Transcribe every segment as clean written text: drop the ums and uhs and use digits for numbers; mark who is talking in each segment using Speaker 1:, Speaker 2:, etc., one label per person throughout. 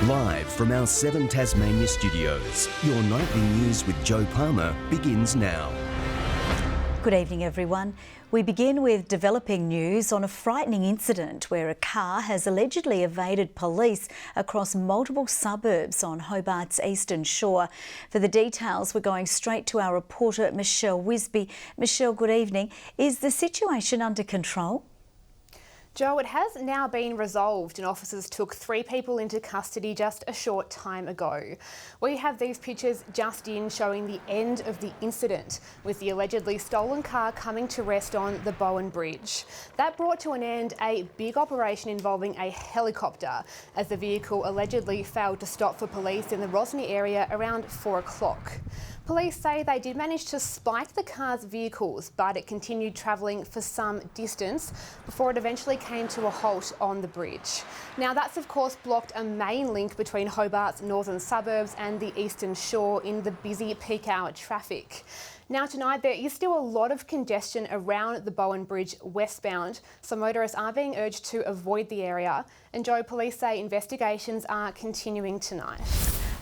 Speaker 1: Live from our 7 Tasmania studios, your nightly news with Joe Palmer begins now.
Speaker 2: Good evening, everyone. We begin with developing news on a frightening incident where a car has allegedly evaded police across multiple suburbs on Hobart's eastern shore. For the details, we're going straight to our reporter, Michelle Wisby. Michelle, good evening. Is the situation under control?
Speaker 3: Joe, it has now been resolved and officers took 3 people into custody just a short time ago. We have these pictures just in showing the end of the incident, with the allegedly stolen car coming to rest on the Bowen Bridge. That brought to an end a big operation involving a helicopter, as the vehicle allegedly failed to stop for police in the Rodney area around 4 o'clock. Police say they did manage to spike the car's vehicles, but it continued travelling for some distance before it eventually came to a halt on the bridge. Now, that's of course blocked a main link between Hobart's northern suburbs and the eastern shore in the busy peak hour traffic. Now tonight there is still a lot of congestion around the Bowen Bridge westbound, so motorists are being urged to avoid the area. And Joe, police say investigations are continuing tonight.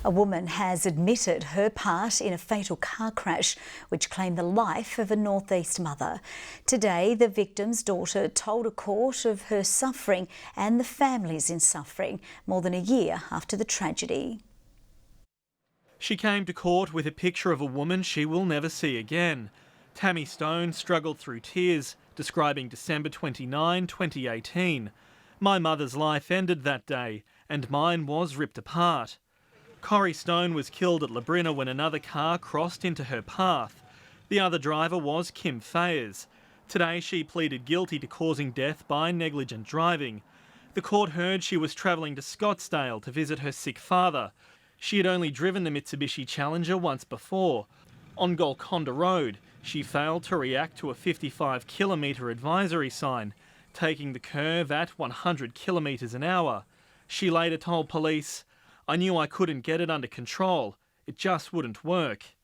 Speaker 2: A woman has admitted her part in a fatal car crash which claimed the life of a northeast mother. Today, the victim's daughter told a court of her suffering and the families in suffering more than a year after the tragedy.
Speaker 4: She came to court with a picture of a woman she will never see again. Tammy Stone struggled through tears, describing December 29, 2018. My mother's life ended that day, and mine was ripped apart. Corrie Stone was killed at Labrina when another car crossed into her path. The other driver was Kim Fayers. Today she pleaded guilty to causing death by negligent driving. The court heard she was travelling to Scottsdale to visit her sick father. She had only driven the Mitsubishi Challenger once before. On Golconda Road, she failed to react to a 55-kilometre advisory sign, taking the curve at 100 kilometres an hour. She later told police, "I knew I couldn't get it under control. It just wouldn't work."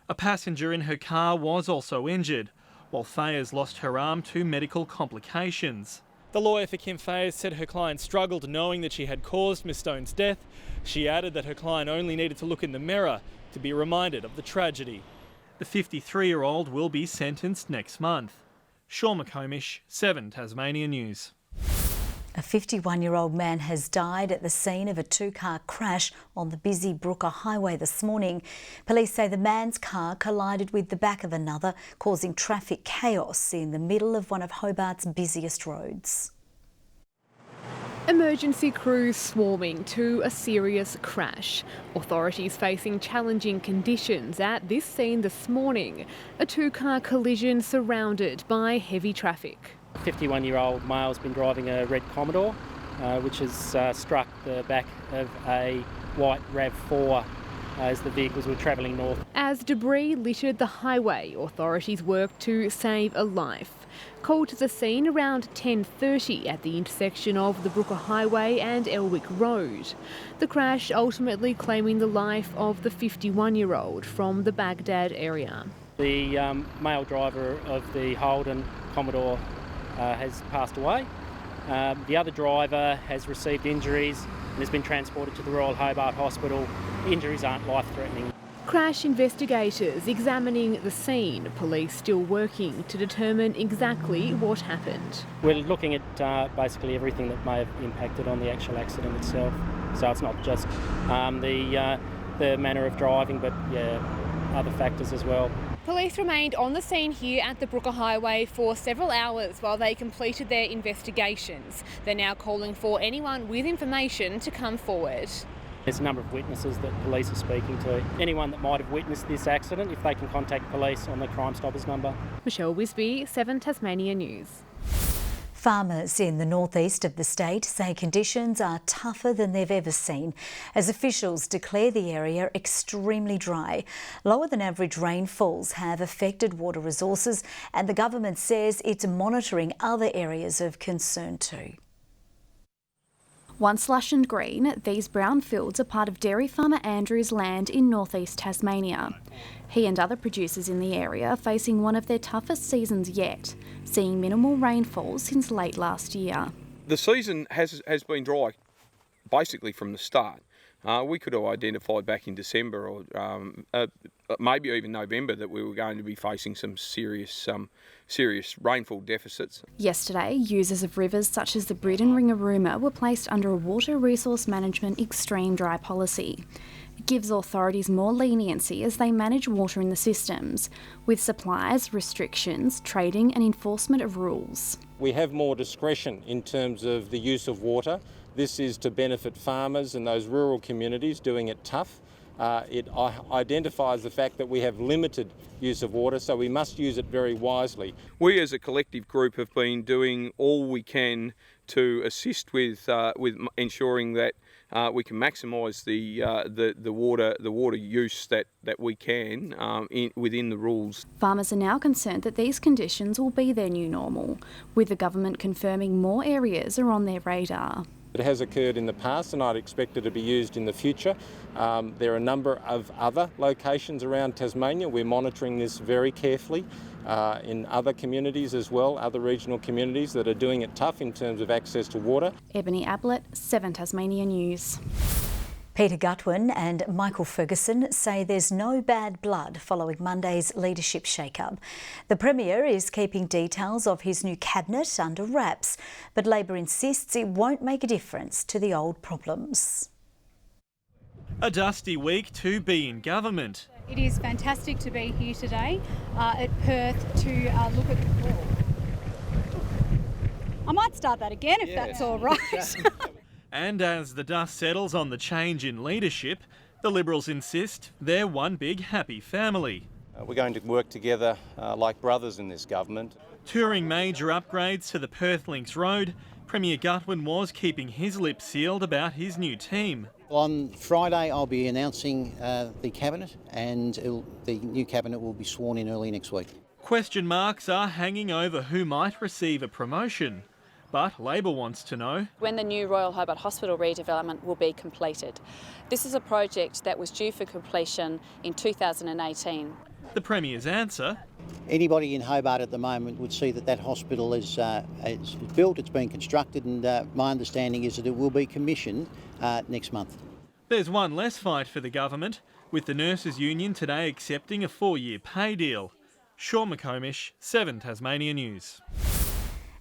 Speaker 4: A passenger in her car was also injured, while Fayers lost her arm to medical complications. The lawyer for Kim Fayers said her client struggled knowing that she had caused Miss Stone's death. She added that her client only needed to look in the mirror to be reminded of the tragedy. The 53-year-old will be sentenced next month. Sean McComish, 7 Tasmania News.
Speaker 2: A 51-year-old man has died at the scene of a 2-car crash on the busy Brooker Highway this morning. Police say the man's car collided with the back of another, causing traffic chaos in the middle of one of Hobart's busiest roads.
Speaker 5: Emergency crews swarming to a serious crash. Authorities facing challenging conditions at this scene this morning. A 2-car collision surrounded by heavy traffic.
Speaker 6: A 51-year-old male has been driving a red Commodore, which has struck the back of a white RAV4 as the vehicles were travelling north. As
Speaker 5: debris littered the highway, authorities worked to save a life. Called to the scene around 10:30 at the intersection of the Brooker Highway and Elwick Road. The crash ultimately claiming the life of the 51-year-old from the Baghdad area.
Speaker 6: The male driver of the Holden Commodore has passed away. The other driver has received injuries and has been transported to the Royal Hobart Hospital. The injuries aren't life-threatening.
Speaker 5: Crash investigators examining the scene, police still working to determine exactly what happened.
Speaker 6: We're looking at basically everything that may have impacted on the actual accident itself. So it's not just the manner of driving, but other factors as well.
Speaker 3: Police remained on the scene here at the Brooker Highway for several hours while they completed their investigations. They're now calling for anyone with information to come forward.
Speaker 6: There's a number of witnesses that police are speaking to. Anyone that might have witnessed this accident, if they can contact police on the Crime Stoppers number.
Speaker 5: Michelle Wisby, 7 Tasmania News.
Speaker 2: Farmers in the northeast of the state say conditions are tougher than they've ever seen as officials declare the area extremely dry. Lower than average rainfalls have affected water resources and the government says it's monitoring other areas of concern too.
Speaker 7: Once lush and green, these brown fields are part of dairy farmer Andrew's land in northeast Tasmania. He and other producers in the area are facing one of their toughest seasons yet, seeing minimal rainfall since late last year.
Speaker 8: The season has been dry. basically from the start. We could have identified back in December or maybe even November that we were going to be facing some serious rainfall deficits.
Speaker 7: Yesterday, users of rivers such as the Bridden Ringarooma were placed under a Water Resource Management Extreme Dry policy. It gives authorities more leniency as they manage water in the systems, with supplies, restrictions, trading and enforcement of rules.
Speaker 9: We have more discretion in terms of the use of water. This is to benefit farmers and those rural communities doing it tough. It identifies the fact that we have limited use of water, so we must use it very wisely.
Speaker 8: We as a collective group have been doing all we can to assist with ensuring that we can maximise the water use that we can within the rules.
Speaker 7: Farmers are now concerned that these conditions will be their new normal, with the government confirming more areas are on their radar.
Speaker 9: It has occurred in the past and I'd expect it to be used in the future. There are a number of other locations around Tasmania. We're monitoring this very carefully in other communities as well, other regional communities that are doing it tough in terms of access to water.
Speaker 7: Ebony Ablett, 7 Tasmania News.
Speaker 2: Peter Gutwin and Michael Ferguson say there's no bad blood following Monday's leadership shake-up. The Premier is keeping details of his new cabinet under wraps, but Labor insists it won't make a difference to the old problems.
Speaker 4: A dusty week to be in government.
Speaker 10: It is fantastic to be here today at Perth to look at the ball. I might start that again if that's all right.
Speaker 4: And as the dust settles on the change in leadership, the Liberals insist they're one big happy family.
Speaker 11: We're going to work together like brothers in this government.
Speaker 4: Touring major upgrades to the Perth Links Road, Premier Gutwin was keeping his lips sealed about his new team.
Speaker 12: On Friday I'll be announcing the cabinet, and the new cabinet will be sworn in early next week.
Speaker 4: Question marks are hanging over who might receive a promotion. But Labor wants to know
Speaker 13: when the new Royal Hobart Hospital redevelopment will be completed. This is a project that was due for completion in 2018.
Speaker 4: The Premier's answer:
Speaker 12: anybody in Hobart at the moment would see that hospital is built, it's been constructed, and my understanding is that it will be commissioned next month.
Speaker 4: There's one less fight for the government, with the Nurses Union today accepting a 4-year pay deal. Sean McComish, 7 Tasmania News.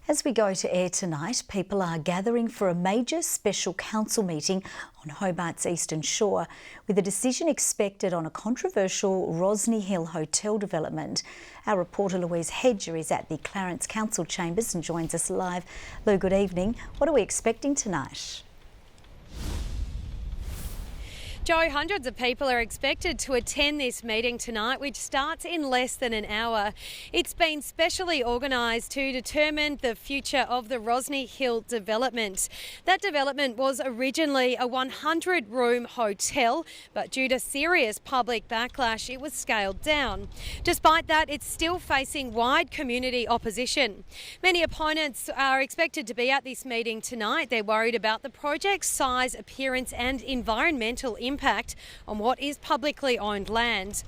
Speaker 2: As we go to air tonight, people are gathering for a major special council meeting on Hobart's Eastern Shore, with a decision expected on a controversial Rodney Hill hotel development. Our reporter Louise Hedger is at the Clarence Council Chambers and joins us live. Lou, good evening. What are we expecting tonight?
Speaker 14: Joe, hundreds of people are expected to attend this meeting tonight, which starts in less than an hour. It's been specially organised to determine the future of the Rodney Hill development. That development was originally a 100-room hotel, but due to serious public backlash, it was scaled down. Despite that, it's still facing wide community opposition. Many opponents are expected to be at this meeting tonight. They're worried about the project's size, appearance and environmental impact on what is publicly owned land.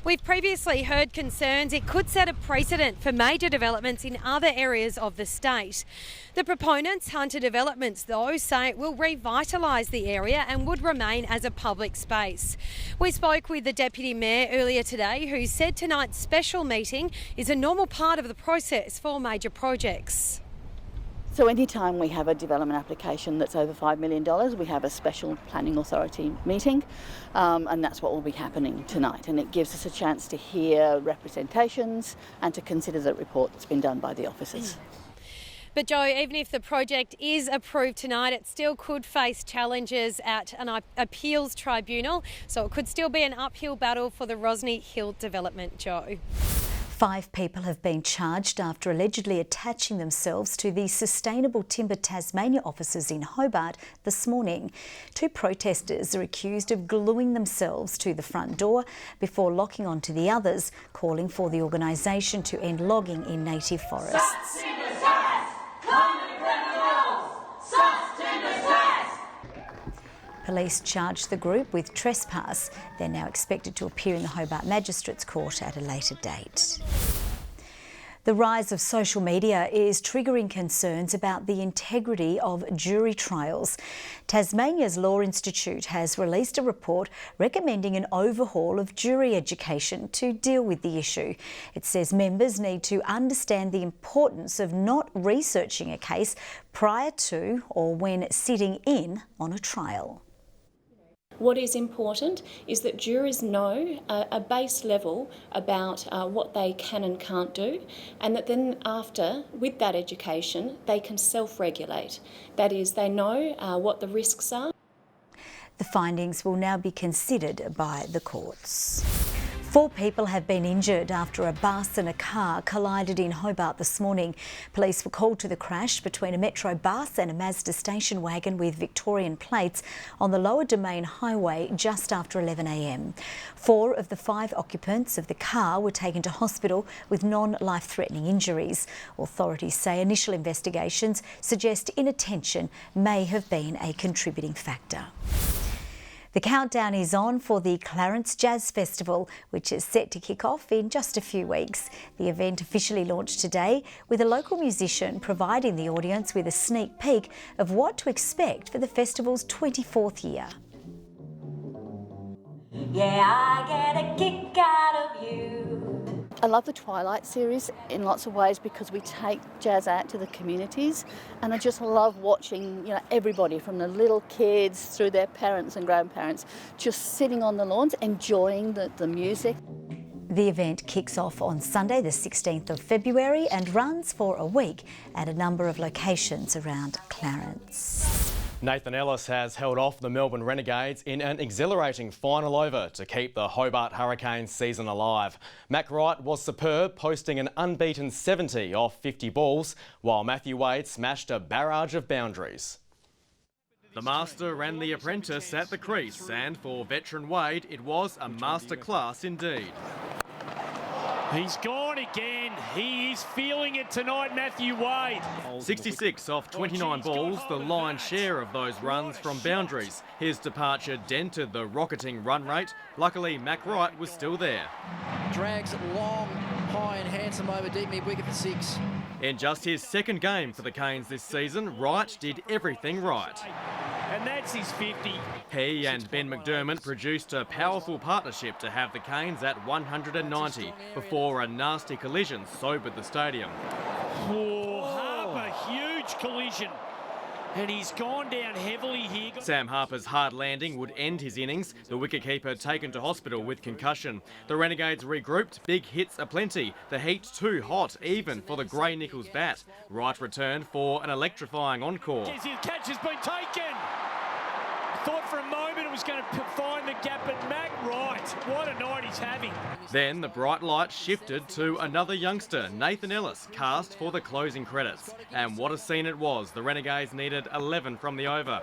Speaker 14: We've previously heard concerns it could set a precedent for major developments in other areas of the state. The proponents, Hunter Developments, though, say it will revitalise the area and would remain as a public space. We spoke with the Deputy Mayor earlier today, who said tonight's special meeting is a normal part of the process for major projects.
Speaker 15: So anytime we have a development application that's over $5 million, we have a special planning authority meeting, and that's what will be happening tonight. And it gives us a chance to hear representations and to consider the report that's been done by the officers.
Speaker 14: But Joe, even if the project is approved tonight, it still could face challenges at an appeals tribunal, so it could still be an uphill battle for the Rodney Hill development, Joe.
Speaker 2: 5 people have been charged after allegedly attaching themselves to the Sustainable Timber Tasmania offices in Hobart this morning. 2 protesters are accused of gluing themselves to the front door before locking onto the others, calling for the organisation to end logging in native forests. Police charged the group with trespass. They're now expected to appear in the Hobart Magistrates Court at a later date. The rise of social media is triggering concerns about the integrity of jury trials. Tasmania's Law Institute has released a report recommending an overhaul of jury education to deal with the issue. It says members need to understand the importance of not researching a case prior to or when sitting in on a trial.
Speaker 16: What is important is that jurors know a base level about what they can and can't do, and that then after, with that education, they can self-regulate. That is, they know what the risks are.
Speaker 2: The findings will now be considered by the courts. 4 people have been injured after a bus and a car collided in Hobart this morning. Police were called to the crash between a Metro bus and a Mazda station wagon with Victorian plates on the Lower Domain Highway just after 11 a.m. 4 of the 5 occupants of the car were taken to hospital with non-life-threatening injuries. Authorities say initial investigations suggest inattention may have been a contributing factor. The countdown is on for the Clarence Jazz Festival, which is set to kick off in just a few weeks. The event officially launched today, with a local musician providing the audience with a sneak peek of what to expect for the festival's 24th year.
Speaker 17: Yeah, I get a kick out of you.
Speaker 15: I love the Twilight series in lots of ways because we take jazz out to the communities, and I just love watching, everybody from the little kids through their parents and grandparents just sitting on the lawns enjoying the music.
Speaker 2: The event kicks off on Sunday the 16th of February and runs for a week at a number of locations around Clarence.
Speaker 18: Nathan Ellis has held off the Melbourne Renegades in an exhilarating final over to keep the Hobart Hurricanes season alive. Mac Wright was superb, posting an unbeaten 70 off 50 balls, while Matthew Wade smashed a barrage of boundaries.
Speaker 4: The master and the apprentice at the crease, and for veteran Wade, it was a masterclass indeed.
Speaker 19: He's gone again. He is feeling it tonight, Matthew Wade.
Speaker 4: 66 off 29 balls, the lion's share of those runs from boundaries. His departure dented the rocketing run rate. Luckily, Mac Wright was still there.
Speaker 20: Drags it long, high and handsome over deep mid-wicket for 6.
Speaker 4: In just his second game for the Canes this season, Wright did everything right.
Speaker 19: And that's his 50.
Speaker 4: He and Ben McDermott produced a powerful partnership to have the Canes at 190 before a nasty collision sobered the stadium.
Speaker 19: Oh, Harper, huge collision. And he's gone down heavily here.
Speaker 4: Sam Harper's hard landing would end his innings. The wicketkeeper taken to hospital with concussion. The Renegades regrouped. Big hits aplenty. The heat too hot, even for the Grey Nichols bat. Wright returned for an electrifying encore.
Speaker 19: His catch has been taken. Thought for a moment it was going to find the gap, but Mac Wright, what a night he's having.
Speaker 4: Then the bright light shifted to another youngster, Nathan Ellis, cast for the closing credits. And what a scene it was. The Renegades needed 11 from the over.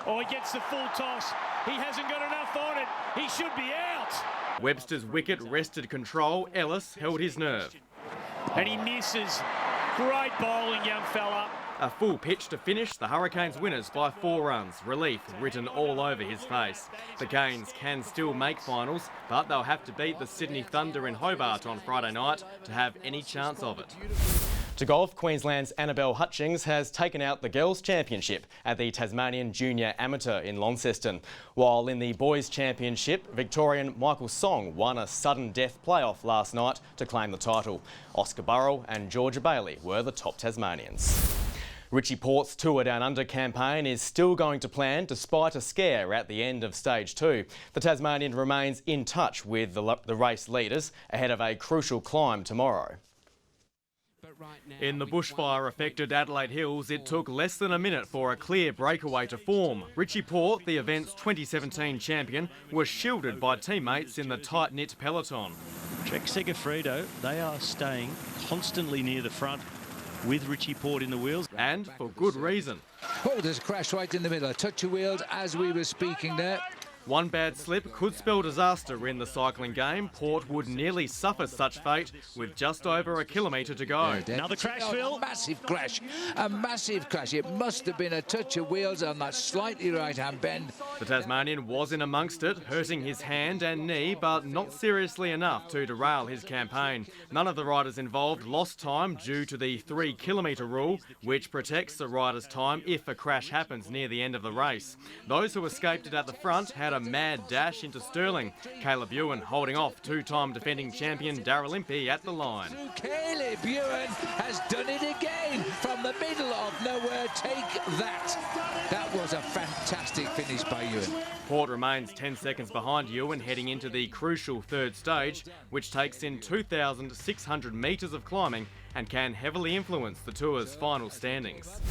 Speaker 19: Oh, he gets the full toss. He hasn't got enough on it. He should be out.
Speaker 4: Webster's wicket wrested control. Ellis held his nerve.
Speaker 19: And he misses. Great bowling, young fella.
Speaker 4: A full pitch to finish, the Hurricanes winners by 4 runs. Relief written all over his face. The Canes can still make finals, but they'll have to beat the Sydney Thunder in Hobart on Friday night to have any chance of it.
Speaker 18: To golf, Queensland's Annabelle Hutchings has taken out the Girls' Championship at the Tasmanian Junior Amateur in Launceston. While in the Boys' Championship, Victorian Michael Song won a sudden death playoff last night to claim the title. Oscar Burrell and Georgia Bailey were the top Tasmanians. Richie Port's Tour Down Under campaign is still going to plan despite a scare at the end of Stage 2. The Tasmanian remains in touch with the race leaders ahead of a crucial climb tomorrow.
Speaker 4: In the bushfire-affected Adelaide Hills, it took less than a minute for a clear breakaway to form. Richie Port, the event's 2017 champion, was shielded by teammates in the tight-knit peloton.
Speaker 21: Trek Segafredo, they are staying constantly near the front with Richie Port in the wheels.
Speaker 4: And for good reason.
Speaker 22: Oh, there's a crash right in the middle. A touch of wheels as we were speaking there.
Speaker 18: One bad slip could spell disaster in the cycling game. Port would nearly suffer such fate with just over a kilometre to go.
Speaker 21: Another crash, Phil.
Speaker 1: Massive crash. A massive crash. It must have been a touch of wheels on that slightly right-hand bend.
Speaker 18: The Tasmanian was in amongst it, hurting his hand and knee, but not seriously enough to derail his campaign. None of the riders involved lost time due to the 3-kilometre rule, which protects the rider's time if a crash happens near the end of the race. Those who escaped it at the front had a mad dash into Stirling. Caleb Ewan holding off two-time defending champion Darryl Impey at the line.
Speaker 1: Caleb Ewan has done it again from the middle of nowhere. Take that. That was a fantastic finish by Ewan.
Speaker 18: Port remains 10 seconds behind Ewan heading into the crucial third stage, which takes in 2,600 metres of climbing and can heavily influence the tour's final standings.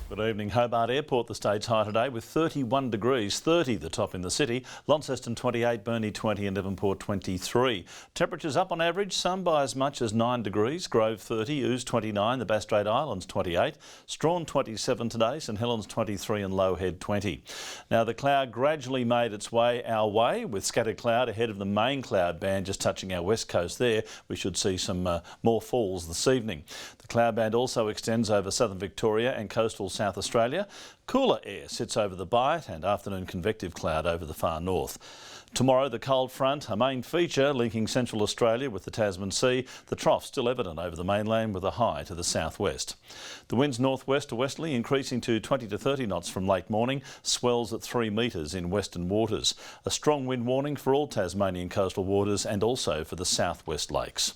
Speaker 22: Good evening. Hobart Airport, the state's high today with 31 degrees, 30 the top in the city. Launceston 28, Burnie 20 and Devonport 23. Temperatures up on average, some by as much as 9 degrees. Grove 30, Ouse 29, the Bass Strait Islands 28. Strawn 27 today, St Helens 23 and Lowhead 20. Now the cloud gradually made its way our way with scattered cloud ahead of the main cloud band just touching our west coast there. We should see some more falls this evening. The cloud band also extends over southern Victoria and coastal South Australia. Cooler air sits over the Bight and afternoon convective cloud over the far north. Tomorrow the cold front, a main feature linking central Australia with the Tasman Sea. The trough still evident over the mainland with a high to the southwest. The winds northwest to westerly increasing to 20 to 30 knots from late morning. Swells at 3 metres in western waters. A strong wind warning for all Tasmanian coastal waters and also for the southwest lakes.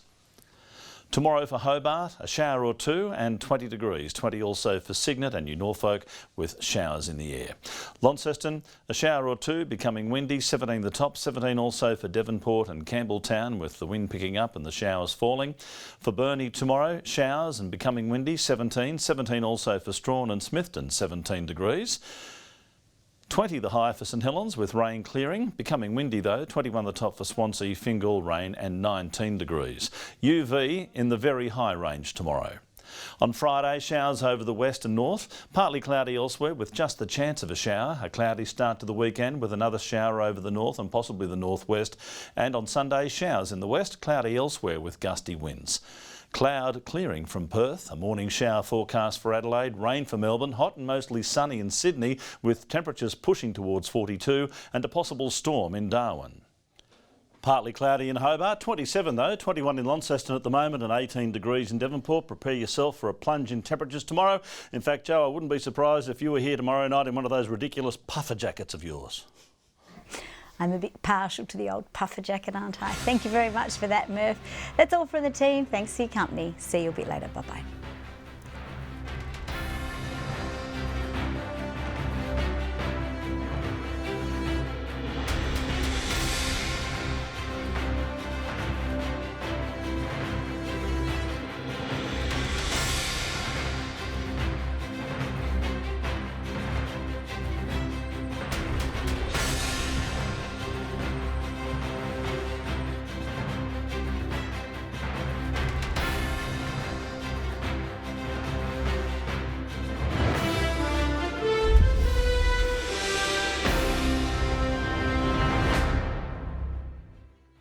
Speaker 22: Tomorrow for Hobart, a shower or two and 20 degrees. 20 also for Cygnet and New Norfolk with showers in the air. Launceston, a shower or two, becoming windy. 17 the top, 17 also for Devonport and Campbelltown with the wind picking up and the showers falling. For Burnie tomorrow, showers and becoming windy. 17 also for Strawn and Smithton, 17 degrees. 20 the high for St Helens with rain clearing, becoming windy though, 21 the top for Swansea, Fingal, rain and 19 degrees. UV in the very high range tomorrow. On Friday, showers over the west and north, partly cloudy elsewhere with just the chance of a shower. A cloudy start to the weekend with another shower over the north and possibly the northwest. And on Sunday, showers in the west, cloudy elsewhere with gusty winds. Cloud clearing from Perth, a morning shower forecast for Adelaide, rain for Melbourne, hot and mostly sunny in Sydney with temperatures pushing towards 42 and a possible storm in Darwin. Partly cloudy in Hobart, 27 though, 21 in Launceston at the moment and 18 degrees in Devonport. Prepare yourself for a plunge in temperatures tomorrow. In fact, Joe, I wouldn't be surprised if you were here tomorrow night in one of those ridiculous puffer jackets of yours.
Speaker 2: I'm a bit partial to the old puffer jacket, aren't I? Thank you very much for that, Murph. That's all from the team. Thanks for your company. See you a bit later. Bye-bye.